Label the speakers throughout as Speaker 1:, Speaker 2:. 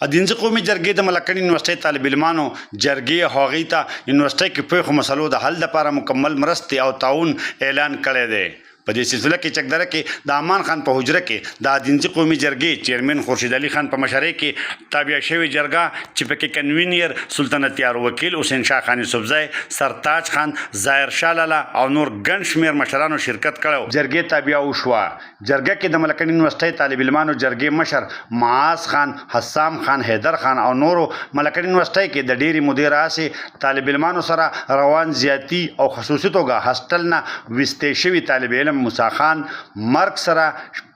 Speaker 1: ادینځ قومي جرګې د ملکن یونیورسيټي طالب علمانو جرګې هغوی ته یونیورسيټي کې پیښو مسلو د حل لپاره مکمل مرستې او تعاون اعلان کړی دی. په دې سلسله کې چکدره کې د امان خان په حجره کې د ادینځ قومي جرګې چیرمن خورشید علي خان په مشرۍ کې تابع شوې جرګه چې پکې کنوینر سلطنت یار وکیل حسین شاه خان یوسفزی سرتاج خان ظاهر شاه لالا او نور ګڼ شمېر مشرانو شرکت کړی. جرګې تابع وشوه. جرګه کې د ملکن یونیورسيټي طالب علمانو جرګې مشر معاذ خان، حسام خان، حیدر خان او نورو ملکن یونیورسيټي کې د ډېری مدیر اسې طالب علمانو سره روان زیاتی او خصوصي توګه هاسټل نه وستې شوي طالب علم موسی خان مرګ سره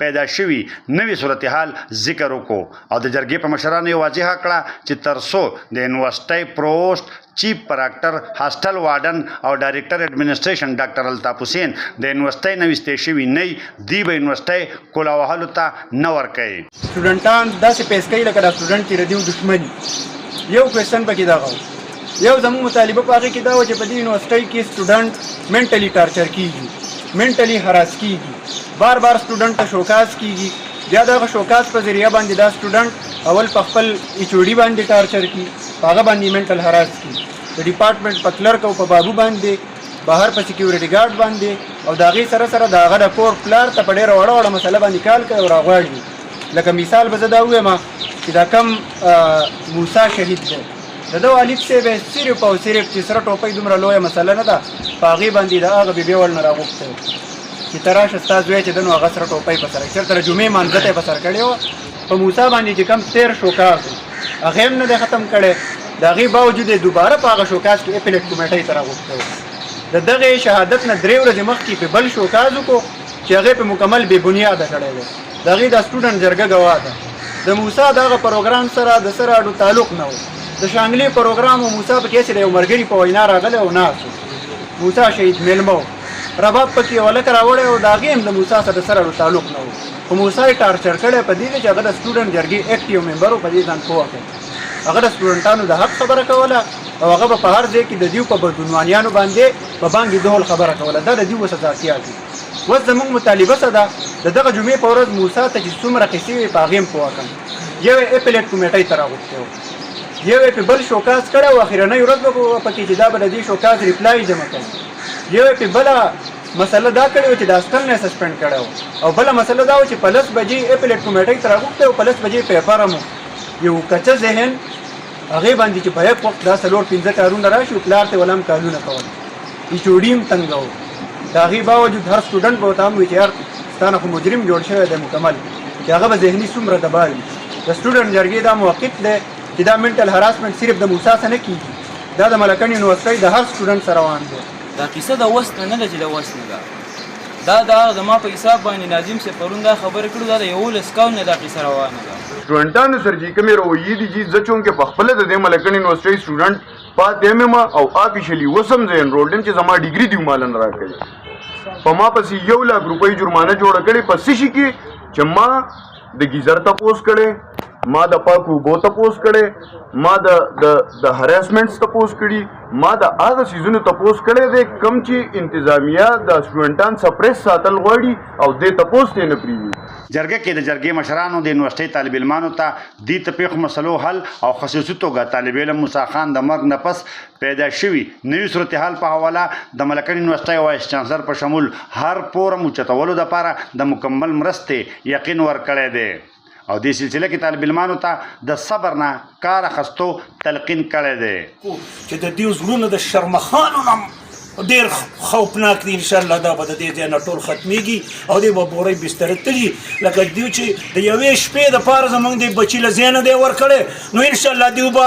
Speaker 1: پیدا شوي نوې صورتحال ذکر وکړو او د جرګې په مشرانو یې واضحه کړه چې تر څو د یونیورسيټي پروسټ چیف پراکټر هاسټل وارډن او ډایریکټر ایډمنسټریشن ډاکټر الطاف حسین د یونیورسيټي نه وستې شوي نه دی به یونیورسيټي کولا وهلو ته نه ورکوي.
Speaker 2: سټوډنټان داسې پیس کوي لکه دا سټوډنټ چې د دوی دښمني. یو کوېسچن پکې دغه یو زموږ مطالبه په هغې کې دا وه چې په دې یونیورسيټي کې سټوډنټ منټلي ټارچر کېږي، منټلي هراس کېږي، بار بار سټوډنټ ته شوکاز کېږي. بیا دغه شوکاز په ذریعه باندې دا سټوډنټ اول په خپل ایچ او ډي باندې ټارچر کړي، په هغه باندې منټل هراس کړي، د ډپارټمنټ په کلرک او په بابو باندې، بهر په سکیورټي ګارډ باندې، او د هغې سره سره د هغه د کور پلار ته په ډېره وړه وړه مسله باندې کال کوي او راغواړي. لکه مثال به زه دا ووایم چې دا کم موسی شهید دی، د ده والد صاحب یې صرف او صرف چې سره ټوپۍ دومره لویه مسله نه ده، په هغې باندې د هغه بیبي ول نه راغوښتی چې ته راشه ستا زوی چې ده نو هغه سره ټوپۍ په سره چېرته د جمعې مانځه ته یې په سر کړې وه. په موسی باندې چې کم تېر شوکاز و هغې هم نه دی ختم کړی، د هغې باوجود یې دوباره په هغه شوکاز کې اپلیټ کمیټۍ ته راغوښتی و. د دغې شهادت نه 3 ورځې مخکې په بل شوکاز وکړو چې هغې په مکمل بې بنیاده کړی دی. د هغې دا سټوډنټ جرګه ګواه ده. د موسی دغه پروګرام سره د سره اډو تعلق نه و. د شانګلې پروګرام و موسی پکې هسې د یو ملګري په وینا راغلی او ناست و. موسی شهید میلمه و، رباب پکې یو هلک راوړی و، د هغې هم د موسی سره د سره اډو تعلق نه و. خو موسی یې ټارچر کړی په دې دی چې هغه د سټوډنټ جرګې اکټیو ممبر و، په دې ځان پوه کړی. هغه د سټوډنټانو د حق خبره کوله او هغه به په هر ځای کې د دوی په بدعنوانیانو باندې په بانګې ډول خبره کوله. دا د دوی اوس اساسیات دي. اوس زموږ مطالبه څه ده؟ د دغه جمعې په ورځ موسی ته چې څومره قصې وې په هغې هم پوه کړم. یو یې اپلیټ کمیټۍ ته راغوښتی و، یو یې په بل شوکاز کړی و، اخرنۍ ورځ به پکې چې دا به د دې شوکاز ریپلای جمع کوي. یو یې په بله مسله دا کړې وه چې د هاسټل نه یې سسپینډ کړی و، او بله مسله دا وه چې په 10 بجې اپلیټ کمیټۍ ته راغوښتی و، په 10 بجې پیپر هم یو کچه ذهن هغې باندې چې په یک وخت دا 4-5 کارونه راشي، پلار ته ولهم کارونه کول، ایچ او ډي هم تنګه و. د هغې باوجود هر سټوډنټ به ورته هم وي چې یار ستا نه خو مجرم جوړ شوی دی مکمل، چې هغه به ذهني څومره دبا وي. د سټوډنټ جرګې دا موقف دی چې دا منټل هراسمنټ صرف د موسی سره نه کېږي، دا د ملکن یونیورسيټي د هر سټوډنټ سره روان دی.
Speaker 3: دا کیسه د وس نه ده چې د وس نه ده، دا زما په حساب باندې ناظم صاحب پرون دا خبرې کړو، دا د 11 کال نه دا کیسه روانه ده.
Speaker 4: سټوډنټانو سره چې کومې رویې دي چې زه چونکې په خپله د دې ملکن یونیورسيټي سټوډنټ پاتې یم او آفیشلي اوس هم زه انرولډ یم چې زما ډیګري دې ماله نه راکوي. په ما پسې 1 لک روپۍ جرمانه جوړه کړې په څه شي کې چې ما د ګیزر تپوس کړی، ما د پاکو اوبو تپوس کړی، ما د هراسمنټس تپوس کړي، ما د هغه څیزونو تپوس کړی دی کوم چې انتظامیه د سټوډنټان سپریس ساتل غواړي او دې تپوس ته نه پرېږدي.
Speaker 1: جرګه کې د جرګې مشرانو د یونیورسيټي طالب علمانو ته دې ته پیښو مسلو حل او خصوصي توګه طالب علم موسی خان د مرګ نه پس پیدا شوي نوي صورتحال په حواله د ملکن یونیورسيټي وایس چانسلر په شمول هر فورم اوچتولو دپاره د مکمل مرستې یقین ورکړی دی او دې سلسله کې طالب علمانو ته د صبر نه کار اخیستو تلقین کړی دی
Speaker 5: چې د دې زړونه د شرمخانو نه ډېر خوفناک دي. انشاءالله دا به د دې ځای نه ټول ختمیږي او دوی به بورۍ بستره تلي لکه دوی چې د یوې شپې دپاره زموږ د بچي له ځای نه دی ورکړی، نو انشاءالله دوی به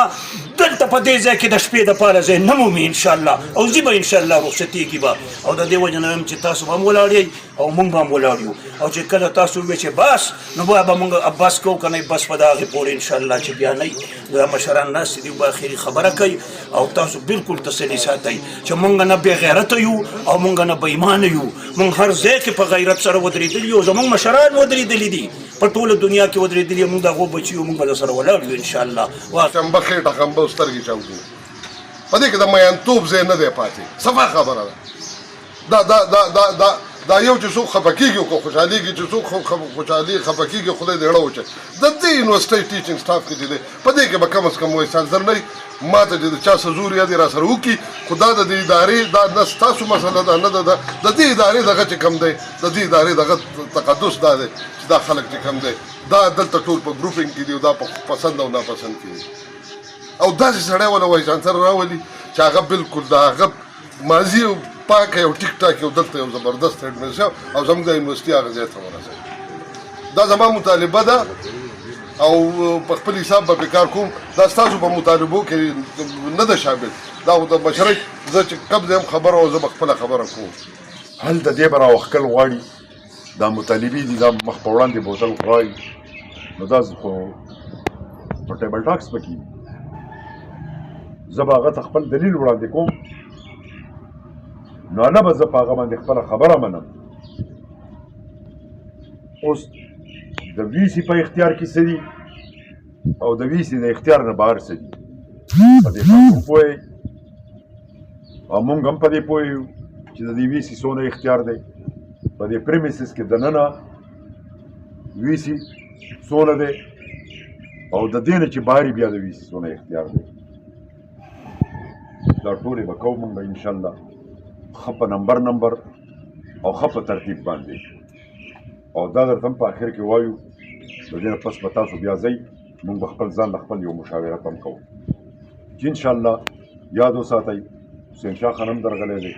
Speaker 5: دلته په دې ځای کې د شپې دپاره ځای نه مومي انشاءالله، او زی به انشاءالله رخصتېږي به. او د دې وجه نه وایم چې تاسو به هم ولاړ یئ او موږ به هم ولاړ یو، او چې کله تاسو ووایئ چې بس، نو بیا به موږ بس کوو که نه بس په د هغې پورې انشاءالله چې بیا نه دا مشران ناست دي به اخري خبره کوي، او تاسو بالکل تسلي ساتئ چې موږ نه بې غیرته یو او موږ نه بې ایمانه یو، موږ هر ځای کې په غیرت سره ودرېدلي یو، زموږ مشران ودرېدلي دي په ټوله دنیا کې ودرېدلي، موږ د هغو بچي یو، موږ به درسره ولاړ یو انشاءالله.
Speaker 6: چمبه خېټه خمبه او سترګې چاودي په دې کې د میانتوب ځای نه دی پاتې. صفا خبره ده. دا دا یو چې څوک خفه کېږي او که خوشحالېږي چې څوک خوشحالي خفه کېږي خدای دې اړه وچه د دې یونیورسټۍ ټیچنګ سټاف کې چې دی په دې کې به کم از کم وایي سانسر نه وي ما ته چې د چا څه زور یا دې را سره وکړي خو دا د دې ادارې دا نه ستاسو مسله ده نه ده د دې ادارې دغه چې کم دی د دې ادارې دغه تقدس دا دی چې دا خلک چې کم دی دا دلته ټول په ګروپینګ کې دي او دا په پسند او ناپسند کې دي او داسې سړی ولا وایي سانسر راولي چې هغه بالکل د هغه ماضي او پاک یو ټیک ټاک یو دلته یو زبردست ایډمنسټریشن او زموږ د یونیورسټي هغه ځای ته ورسوي دا زما مطالبه ده او په خپل حساب به کار کوم دا ستاسو په مطالبو کې نه ده شامل دا خو د مشرک زه چې کم ځای خبره او زه به خپله خبره کوم
Speaker 7: هل د دې به راوښکل غواړي دا مطالبې دي دا مخ په وړاندې بوتل غواړي نو دا خو په ټیبل ټاکس پکې زه به هغه ته خپل دلیل وړاندې کوم نو نه به زه په هغه باندې خپله خبره منم اوس د وي سي په اختیار کې څه دي او د وي سي د اختیار نه بهر څه دي په دې تاسو پوهئ او موږ هم په دې پوهېږو چې د دې وي سي څونه اختیار دی په دې پریمیسس کې دننه وي سي څونه دی او د دې نه چې بهر بیا د وي سي څونه اختیار دی دا ټولې به کوو موږ انشاءالله ښه په نمبر او ښه په ترتیب باندې او دا درته هم په آخر کې وایو د دې نه پس به تاسو بیا ځئ موږ به خپل ځان له خپل یو مشاورت هم کوو چې انشاءالله یاد وساتئ حسین شاه خان هم درغلی دی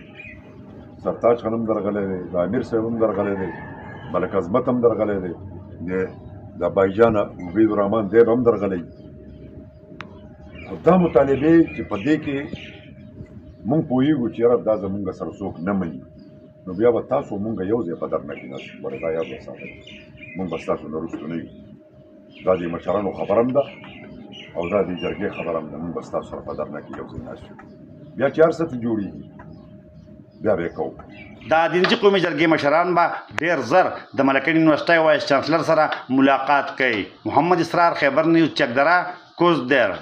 Speaker 7: سرتاج خان هم درغلی دی د امیر صاحب هم درغلی دی ملک عظمت هم درغلی دی د بایجان عبید الرحمن دیب هم درغلی دا مطالبې چې په دې کې مونږ پوهېږو چې یاره دا زمونږ سره څوک نه مني نو بیا به تاسو مونږ یو ځای په در نه کېناستو ولې دا یاد وساتئ مونږ به ستاسو نه وروسته نه یو دا د مشرانو خبره هم ده او دا د جرګې خبره هم ده مونږ به ستاسو سره په در نه کې یو ځای ناست یو بیا چې هر څه ته جوړېږي بیا به یې کوو
Speaker 1: د دینجي قومي جرګې مشران به ډېر زر د ملکن یونیورسټۍ وایس چانسلر سره ملاقات کوي محمد اسرار خیبر نیوز چکدره کوزدر